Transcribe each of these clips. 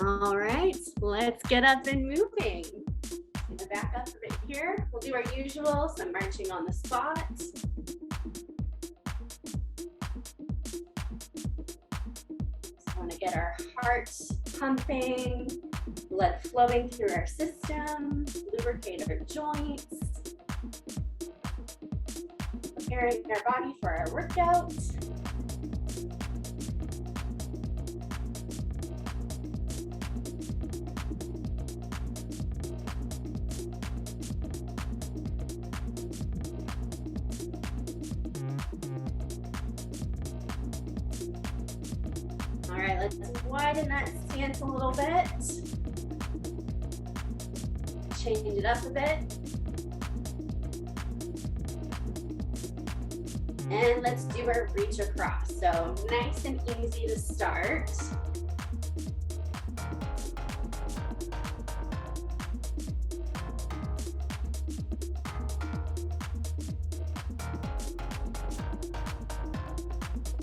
All right, let's get up and moving. Gonna back up a bit here. We'll do our usual, some marching on the spot. Just want to get our heart pumping, blood flowing through our system, lubricate our joints, preparing our body for our workout. All right, let's widen that stance a little bit. Change it up a bit. And let's do our reach across. So nice and easy to start.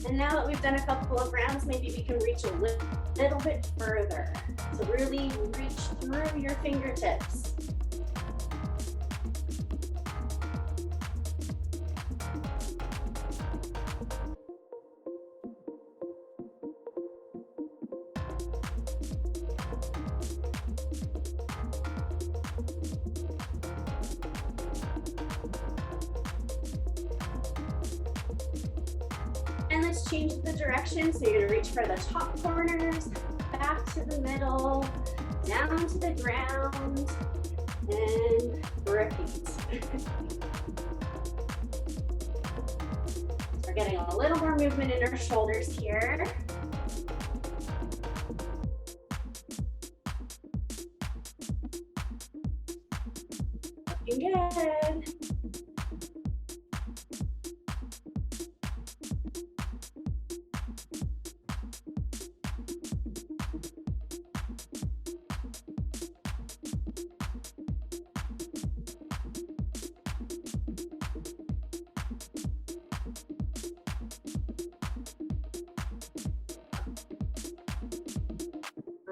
And now that we've done a couple of rounds, maybe we can reach a little bit further. So really reach through your fingertips. And let's change the direction. So you're gonna reach for the top corners, back to the middle, down to the ground, and repeat. We're getting a little more movement in our shoulders here. Looking good.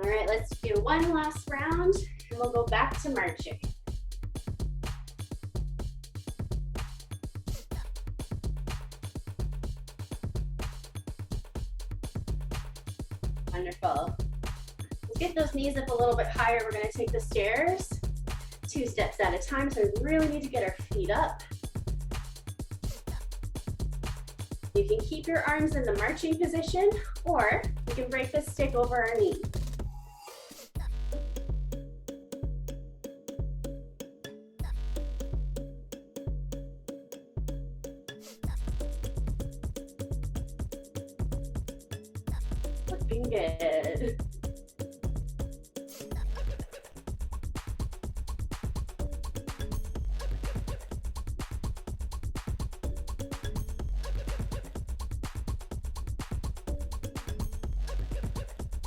All right, let's do one last round and we'll go back to marching. Wonderful. Let's get those knees up a little bit higher. We're gonna take the stairs 2 steps at a time, so we really need to get our feet up. You can keep your arms in the marching position, or you can break the stick over our knee. Looking good.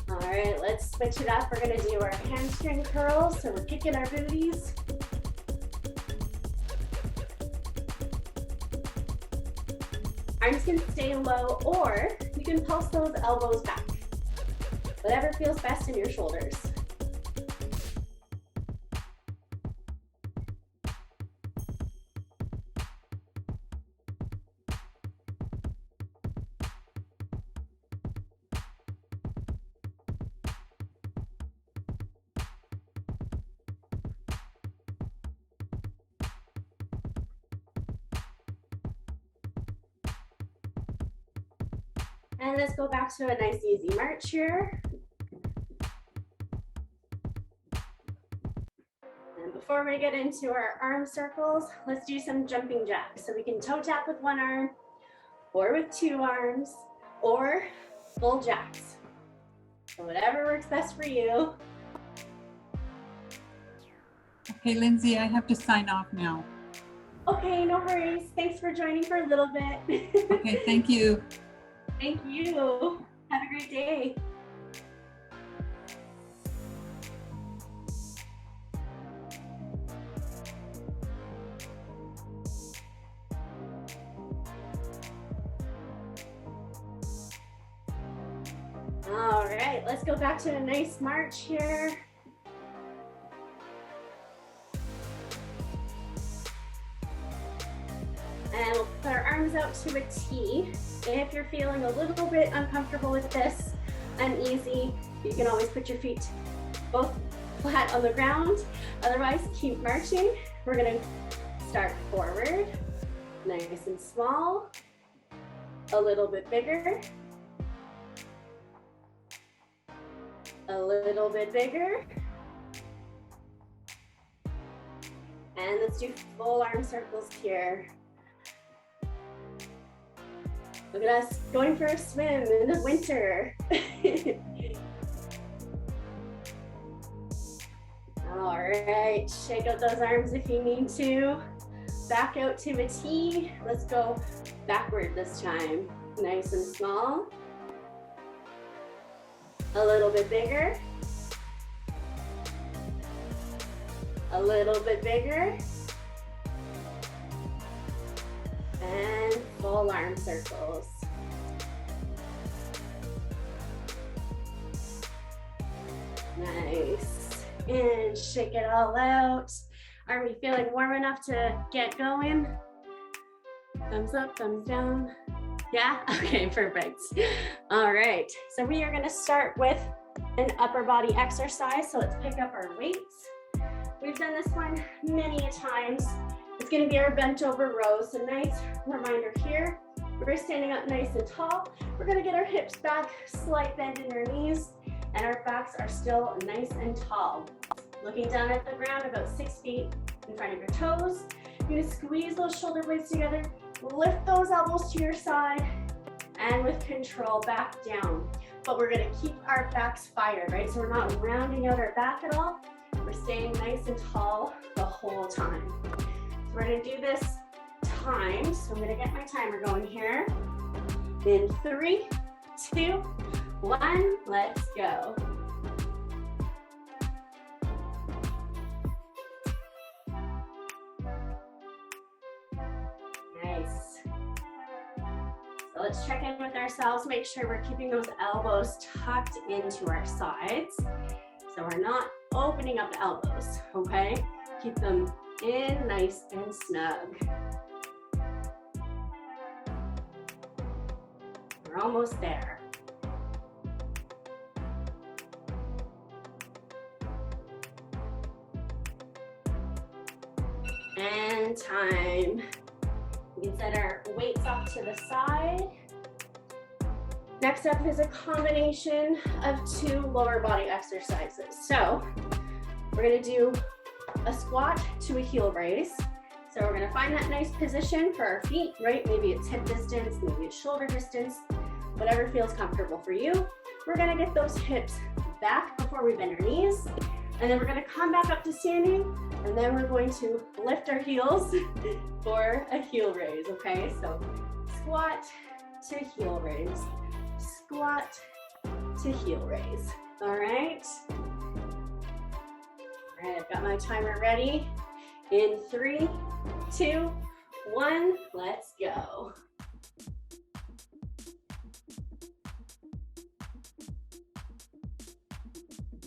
All right, let's switch it up. We're gonna do our hamstring curls. So we're kicking our booties. Arms can stay low, or you can pulse those elbows back. Whatever feels best in your shoulders. And let's go back to a nice easy march here. And before we get into our arm circles, let's do some jumping jacks. So we can toe tap with one arm, or with 2 arms, or full jacks. So whatever works best for you. Okay, Lindsay, I have to sign off now. Okay, no worries. Thanks for joining for a little bit. Okay, thank you. Thank you. Have a great day. All right, let's go back to a nice march here. And we'll put our arms out to a T. If you're feeling a little bit uncomfortable with this, uneasy, you can always put your feet both flat on the ground. Otherwise, keep marching. We're gonna start forward, nice and small, a little bit bigger, a little bit bigger, and let's do full arm circles here. Look at us going for a swim in the winter. All right, shake out those arms if you need to. Back out to a T. Let's go backward this time. Nice and small. A little bit bigger. A little bit bigger. And full arm circles. Nice. And shake it all out. Are we feeling warm enough to get going? Thumbs up, thumbs down. Yeah? Okay, perfect. All right, so we are gonna start with an upper body exercise. So let's pick up our weights. We've done this one many a times. It's gonna be our bent over row. So nice reminder here. We're standing up nice and tall. We're gonna get our hips back, slight bend in our knees, and our backs are still nice and tall. Looking down at the ground about 6 feet in front of your toes. You're gonna squeeze those shoulder blades together, lift those elbows to your side, and with control, back down. But we're gonna keep our backs fired, right? So we're not rounding out our back at all. We're staying nice and tall the whole time. So we're gonna do this timed. So I'm gonna get my timer going here. In 3, 2, 1, let's go. Nice. So let's check in with ourselves, make sure we're keeping those elbows tucked into our sides. So we're not opening up the elbows, okay? Keep them in nice and snug. We're almost there. And time. We can set our weights off to the side. Next up is a combination of 2 lower body exercises. So we're gonna do a squat to a heel raise. So we're gonna find that nice position for our feet, right? Maybe it's hip distance, maybe it's shoulder distance, whatever feels comfortable for you. We're gonna get those hips back before we bend our knees. And then we're gonna come back up to standing, and then we're going to lift our heels for a heel raise, okay? So squat to heel raise, squat to heel raise, all right? All right, I've got my timer ready. In 3, 2, 1, let's go.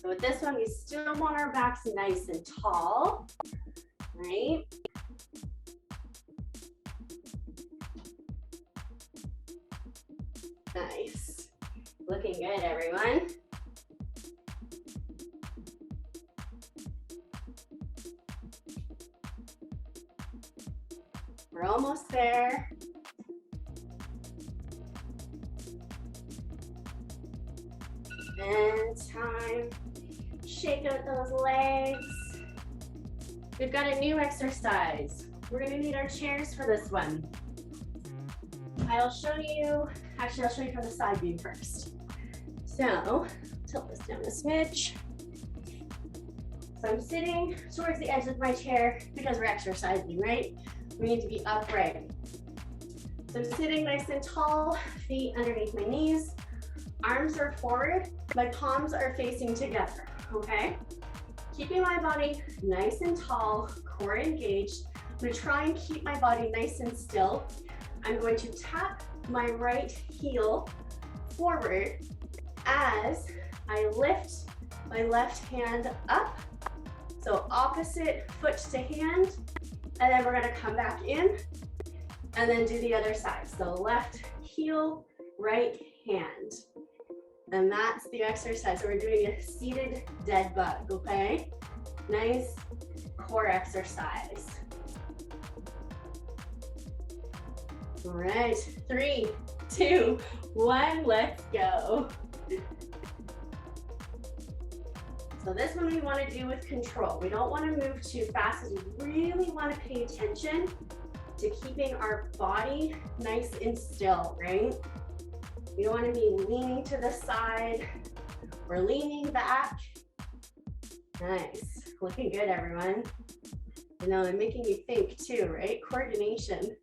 So with this one, we still want our backs nice and tall, right? Nice. Looking good, everyone. We're almost there. And time. Shake out those legs. We've got a new exercise. We're gonna need our chairs for this one. I'll show you from the side view first. So, tilt this down a smidge. So I'm sitting towards the edge of my chair because we're exercising, right? We need to be upright. So I'm sitting nice and tall, feet underneath my knees, arms are forward, my palms are facing together, okay? Keeping my body nice and tall, core engaged. I'm gonna try and keep my body nice and still. I'm going to tap my right heel forward as I lift my left hand up. So opposite foot to hand, and then we're gonna come back in and then do the other side. So left heel, right hand. And that's the exercise. So we're doing a seated dead bug, okay? Nice core exercise. All right, 3, 2, 1, let's go. So this one we want to do with control. We don't want to move too fast because we really want to pay attention to keeping our body nice and still, right? We don't want to be leaning to the side or leaning back. Nice, looking good, everyone. You know, they're making you think too, right? Coordination.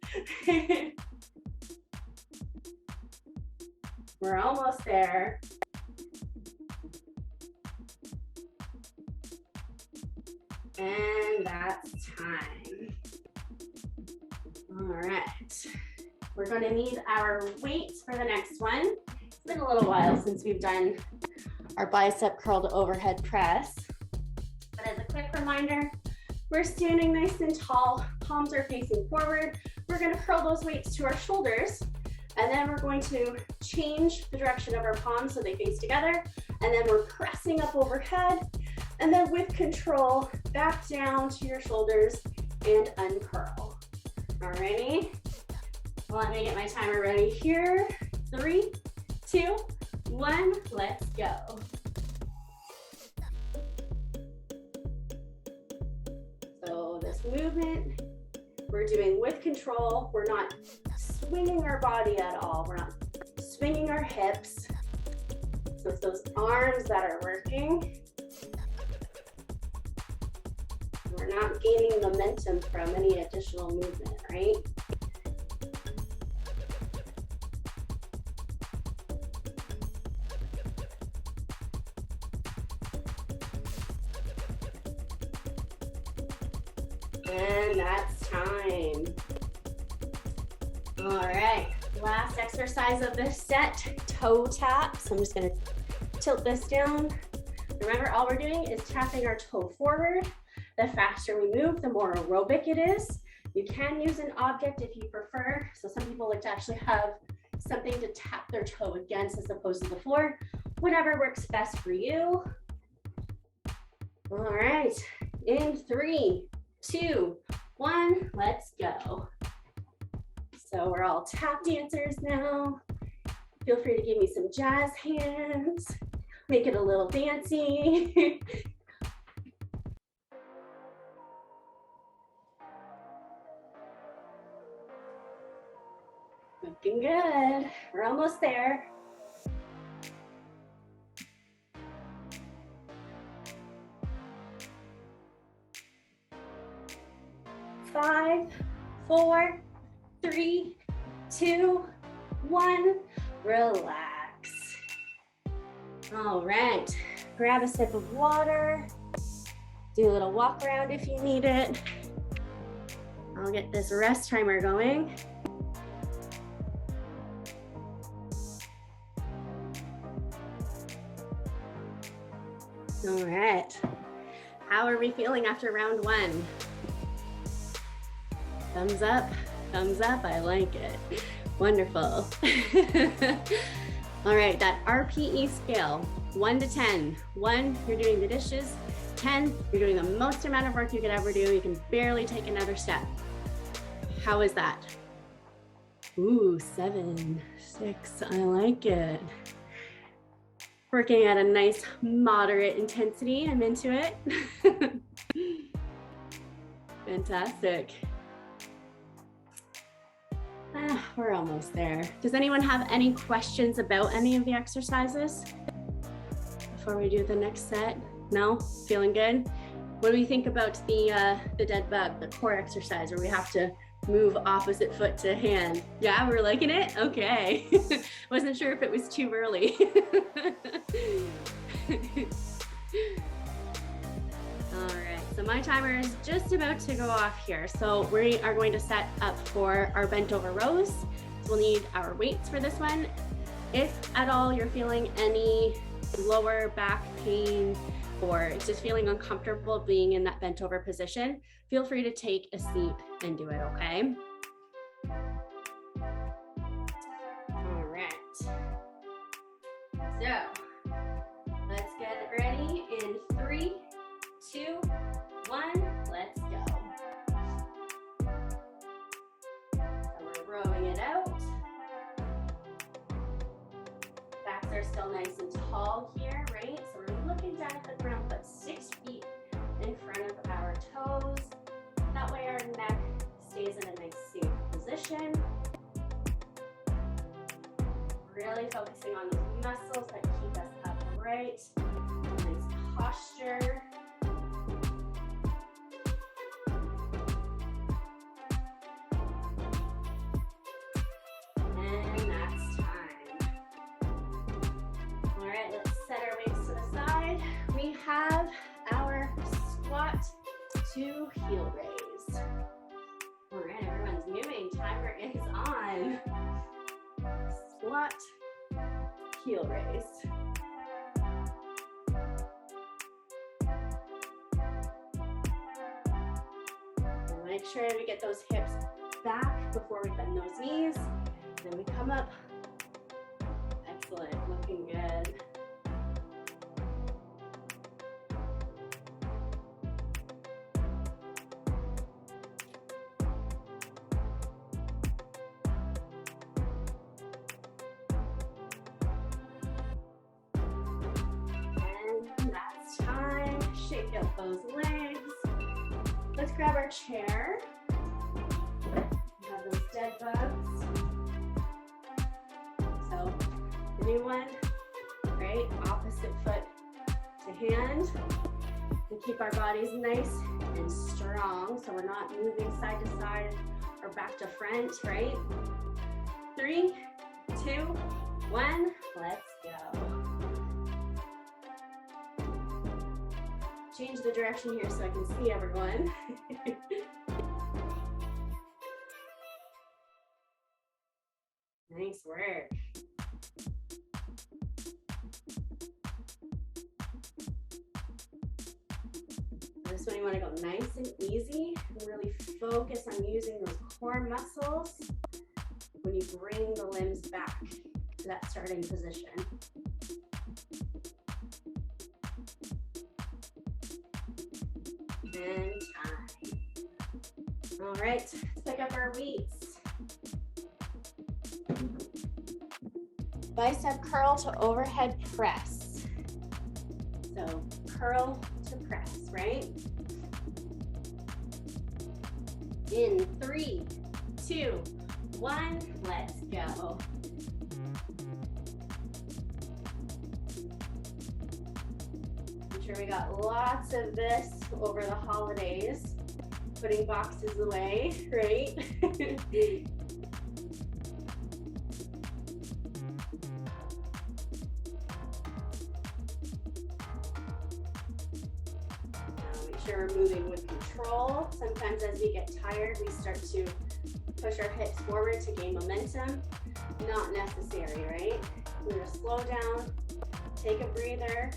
We're almost there. And that's time. All right. We're going to need our weights for the next one. It's been a little while since we've done our bicep curl to overhead press. But as a quick reminder, we're standing nice and tall, palms are facing forward. We're going to curl those weights to our shoulders, and then we're going to change the direction of our palms so they face together, and then we're pressing up overhead, and then with control, back down to your shoulders and uncurl. Alrighty, let me get my timer ready here. 3, 2, 1, let's go. So this movement, we're doing with control. We're not swinging our body at all. We're not swinging our hips. So it's those arms that are working. We're not gaining momentum from any additional movement, right? And that's time. All right, last exercise of this set, toe tap. So I'm just gonna tilt this down. Remember, all we're doing is tapping our toe forward. The faster we move, the more aerobic it is. You can use an object if you prefer. So some people like to actually have something to tap their toe against as opposed to the floor. Whatever works best for you. All right, in 3, 2, 1, let's go. So we're all tap dancers now. Feel free to give me some jazz hands. Make it a little dancey. Looking good. We're almost there. 5, 4, 3, 2, 1, relax. All right, grab a sip of water. Do a little walk around if you need it. I'll get this rest timer going. All right, how are we feeling after round 1? Thumbs up, I like it. Wonderful. All right, that RPE scale, 1 to 10. 1, you're doing the dishes. 10, you're doing the most amount of work you could ever do. You can barely take another step. How is that? Ooh, 7, 6, I like it. Working at a nice moderate intensity, I'm into it. Fantastic. We're almost there. Does anyone have any questions about any of the exercises before we do the next set? No? Feeling good? What do we think about the dead bug, the core exercise where we have to move opposite foot to hand? Yeah, we're liking it? Okay. Wasn't sure if it was too early. All right, so my timer is just about to go off here. So we are going to set up for our bent over rows. So we'll need our weights for this one. If at all you're feeling any lower back pain or just feeling uncomfortable being in that bent over position, feel free to take a seat and do it, okay? All right. So let's get ready in 3, 2, 1, let's go. So we're rowing it out. Backs are still nice and tall here, right? So we're looking down at the ground, but 6 feet in front of our toes. That way our neck stays in a nice safe position. Really focusing on those muscles that keep us upright. Nice posture. And that's time. All right, let's set our weights to the side. We have our squat to heel raise. All right, everyone's moving. Timer is on. Squat, heel raise. And make sure we get those hips back before we bend those knees. Then we come up. Excellent, looking good. Shake out those legs. Let's grab our chair. We have those dead bugs. So the new one, right? Opposite foot to hand. And keep our bodies nice and strong so we're not moving side to side or back to front, right? 3, 2, 1, let's go. Change the direction here so I can see everyone. Nice work. This one you want to go nice and easy and really focus on using those core muscles when you bring the limbs back to that starting position. And time. All right, let's pick up our weights. Bicep curl to overhead press. So curl to press, right? In 3, 2, 1, let's go. I'm sure we got lots of this over the holidays, putting boxes away, right? Make sure we're moving with control. Sometimes as we get tired, we start to push our hips forward to gain momentum. Not necessary, right? We're gonna slow down, take a breather,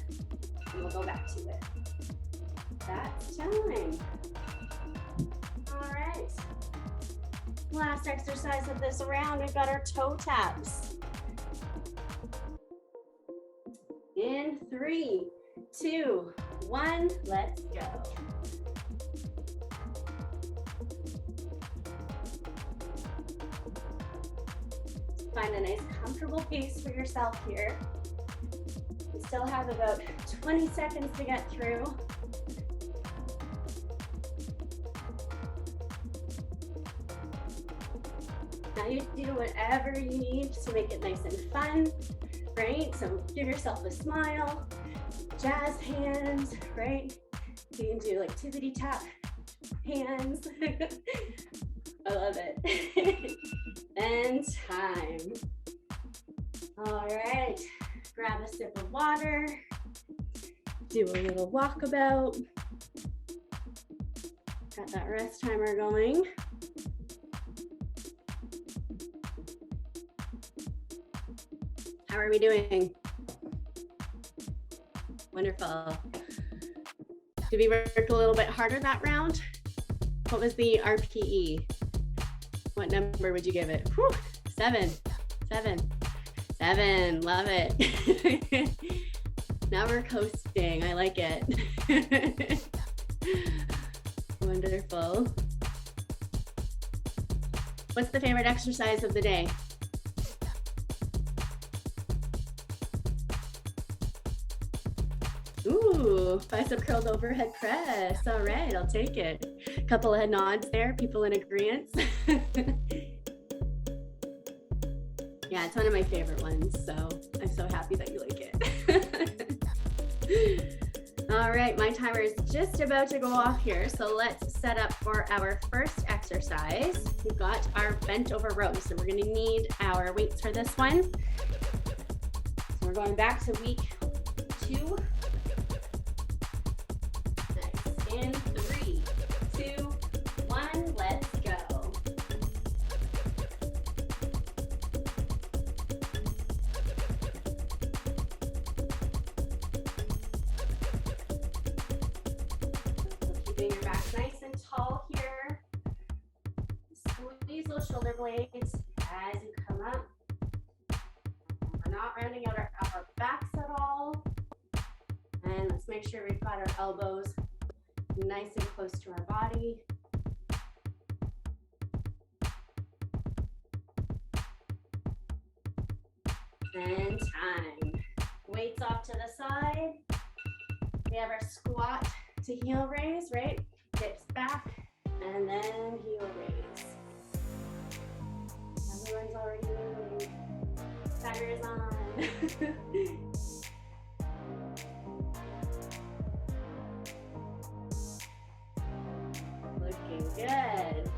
and we'll go back to it. That's time. All right. Last exercise of this round, we've got our toe taps. In 3, 2, 1, let's go. Find a nice comfortable pace for yourself here. You still have about 20 seconds to get through. Now you do whatever you need to make it nice and fun, right? So give yourself a smile, jazz hands, right? You can do like tippity tap hands. I love it. And time. All right, grab a sip of water, do a little walkabout. Got that rest timer going. How are we doing? Wonderful. Did we work a little bit harder that round? What was the RPE? What number would you give it? Whew, 7. Love it. Now we're coasting. I like it. Wonderful. What's the favorite exercise of the day? Ooh, bicep curled overhead press. All right, I'll take it. A couple of nods there, people in agreement. Yeah, it's one of my favorite ones, so I'm so happy that you like it. All right, my timer is just about to go off here, so let's set up for our first exercise. We've got our bent over rows, so we're gonna need our weights for this one. So we're going back to week 2. Nice. In 3, 2, 1, let's go. Keeping your back nice and tall here. Squeeze those shoulder blades as you come up. We're not rounding out our upper backs at all. And let's make sure we've got our elbows nice and close to our body. And time. Weights off to the side. We have our squat to heel raise, right? Hips back, and then heel raise. Everyone's already moving. Timer is on. Looking good.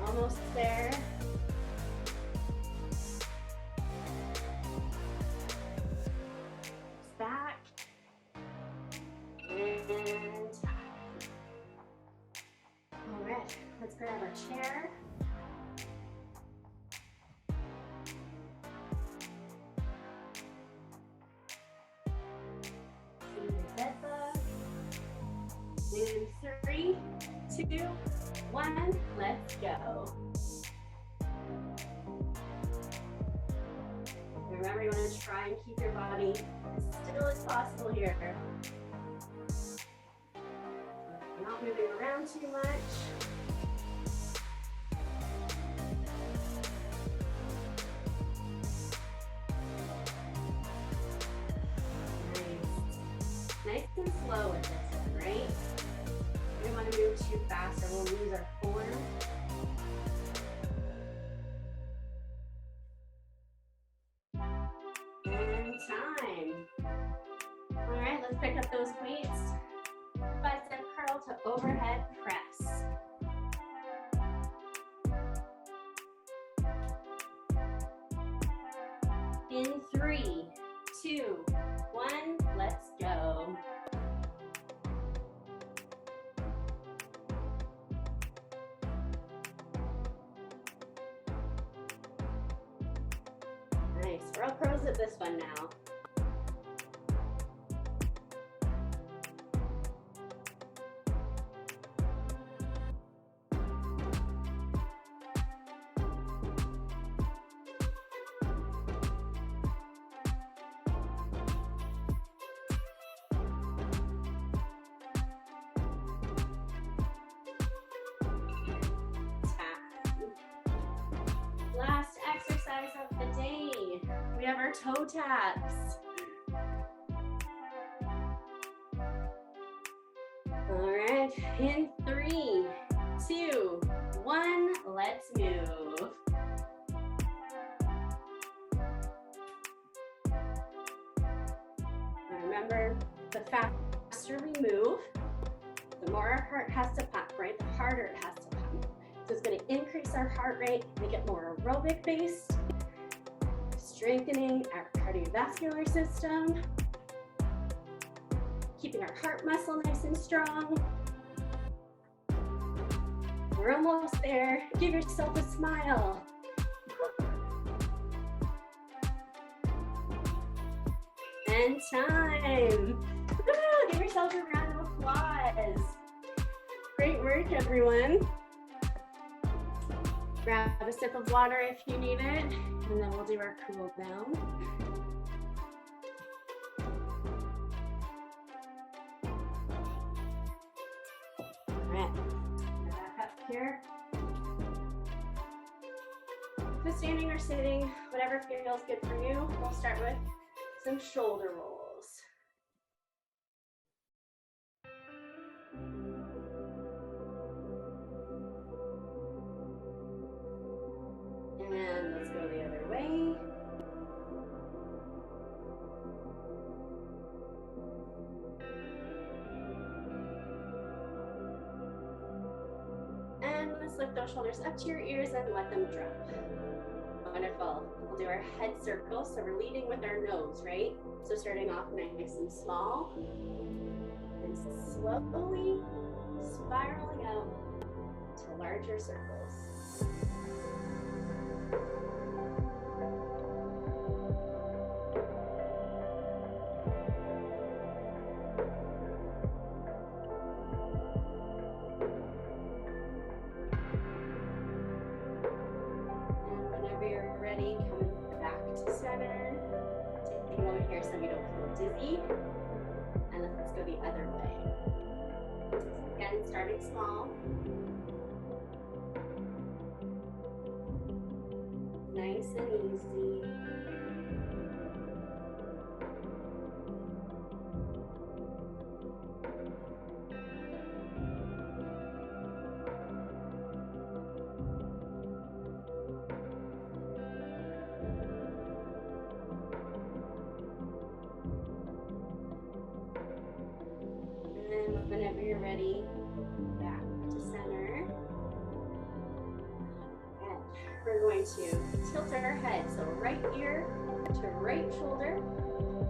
Almost there. Back. And all right, let's grab our chair. See your bed bug. In 3, 2, 1, let's go. Remember, you want to try and keep your body as still as possible here. Not moving around too much. Nice and slow with this one, right? We don't want to move too fast or we'll lose our form. And time. All right, let's pick up those weights. Bicep curl to overhead press. In 3, 2, 1, let's go. Nice, we're all pros at this one now. Last exercise of the day. We have our toe taps. All right, in 3, 2, 1, let's move. And remember, the faster we move, the more our heart has to pump, right? The harder it has to pump. So it's going to increase our heart rate, make it more aerobic based, strengthening our cardiovascular system, keeping our heart muscle nice and strong. We're almost there. Give yourself a smile. And time. Woo! Give yourself a round of applause. Great work, everyone. Grab a sip of water if you need it, and then we'll do our cool down. All right, back up here. So standing or sitting, whatever feels good for you. We'll start with some shoulder rolls. And let's go the other way. And let's lift those shoulders up to your ears and let them drop. Wonderful. We'll do our head circle. So we're leading with our nose, right? So starting off nice and small and slowly spiraling out to larger circles. Dizzy, and let's go the other way. Again, starting small. Nice and easy. Whenever you're ready, back to center. And we're going to tilt our head. So right ear to right shoulder,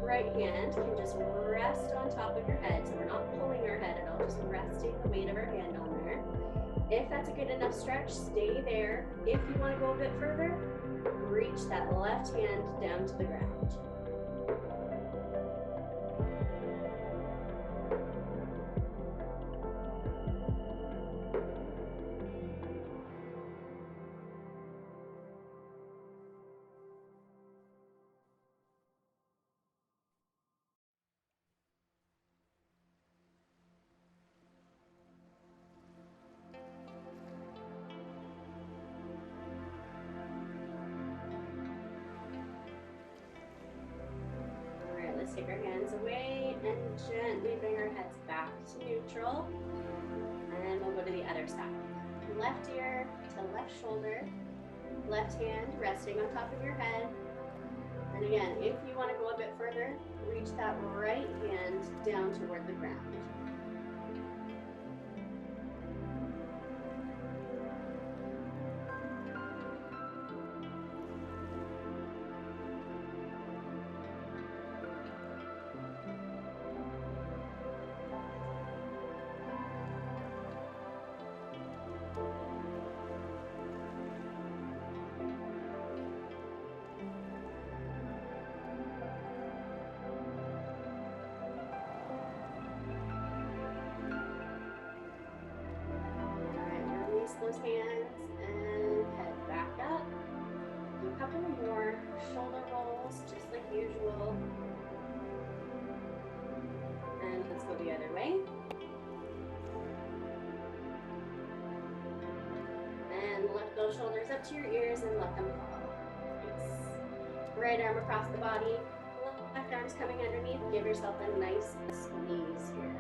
right hand can just rest on top of your head. So we're not pulling our head at all, just resting the weight of our hand on there. If that's a good enough stretch, stay there. If you want to go a bit further, reach that left hand down to the ground. Let's take our hands away and gently bring our heads back to neutral. And we'll go to the other side. Left ear to left shoulder, left hand resting on top of your head. And again, if you want to go a bit further, reach that right hand down toward the ground. Those hands and head back up. Do a couple more shoulder rolls, just like usual. And let's go the other way. And lift those shoulders up to your ears and let them fall. Nice. Right arm across the body, left arm's coming underneath. Give yourself a nice squeeze here.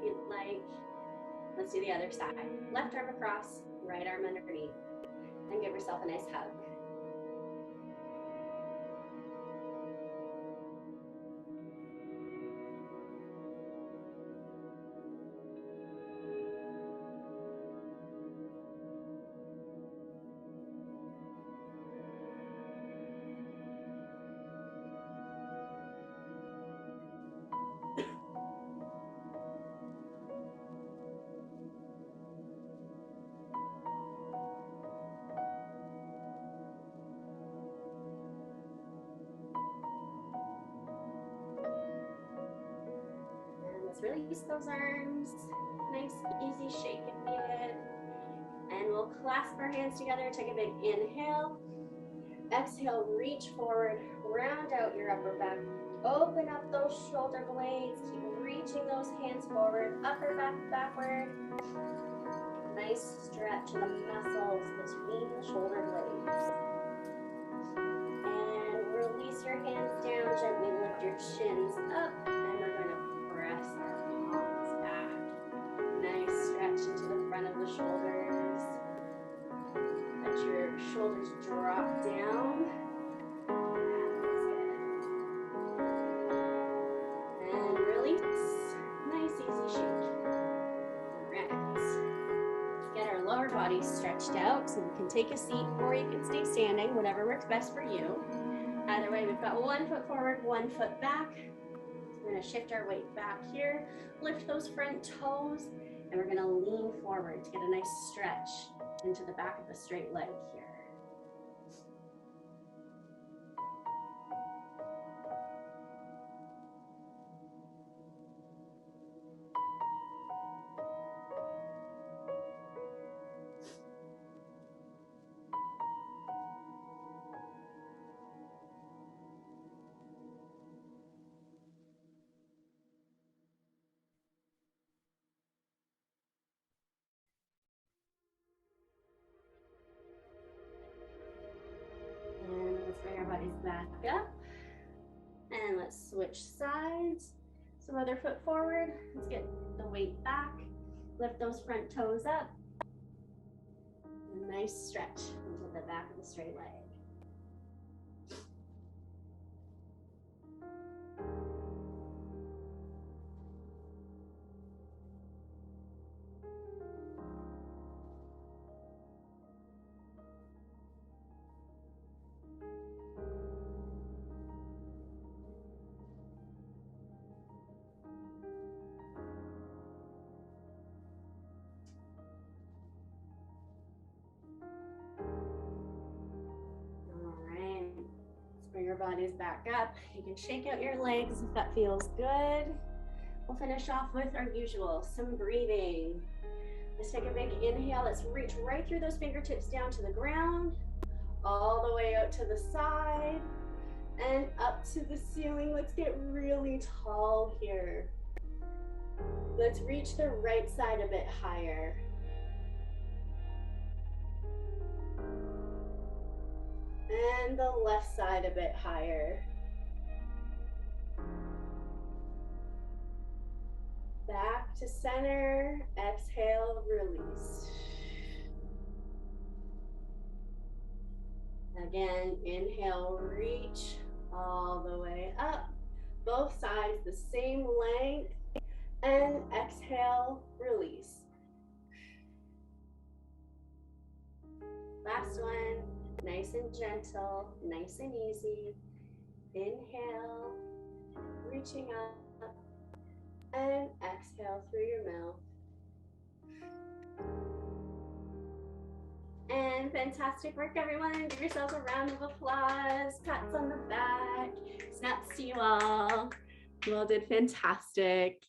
if you'd like. Let's do the other side. Left arm across, right arm underneath. And give yourself a nice hug. Let's release those arms. Nice, easy shake if needed. And we'll clasp our hands together. Take a big inhale. Exhale, reach forward. Round out your upper back. Open up those shoulder blades. Keep reaching those hands forward. Upper back backward. Nice stretch of the muscles between the shoulder blades. And release your hands down. Gently lift your shins up. And we're going to press our palms back. Nice stretch into the front of the shoulders. Let your shoulders drop down. That's good. And release. Nice easy shake. All right. Let's get our lower body stretched out so we can take a seat or you can stay standing, whatever works best for you. Either way, we've got 1 foot forward, 1 foot back. We're going to shift our weight back here, lift those front toes, and we're going to lean forward to get a nice stretch into the back of the straight leg here. And let's bring our bodies back up. And let's switch sides. So other foot forward. Let's get the weight back. Lift those front toes up. A nice stretch into the back of the straight leg. Bring your bodies back up. You can shake out your legs if that feels good. We'll finish off with our usual, some breathing. Let's take a big inhale. Let's reach right through those fingertips down to the ground, all the way out to the side, and up to the ceiling. Let's get really tall here. Let's reach the right side a bit higher. And the left side a bit higher. Back to center. Exhale, release. Again, inhale, reach all the way up. Both sides the same length. And exhale, release. Last one. Nice and gentle, nice and easy. Inhale, reaching up, and exhale through your mouth. And fantastic work, everyone. Give yourselves a round of applause, pats on the back, snaps to you all. You all did fantastic.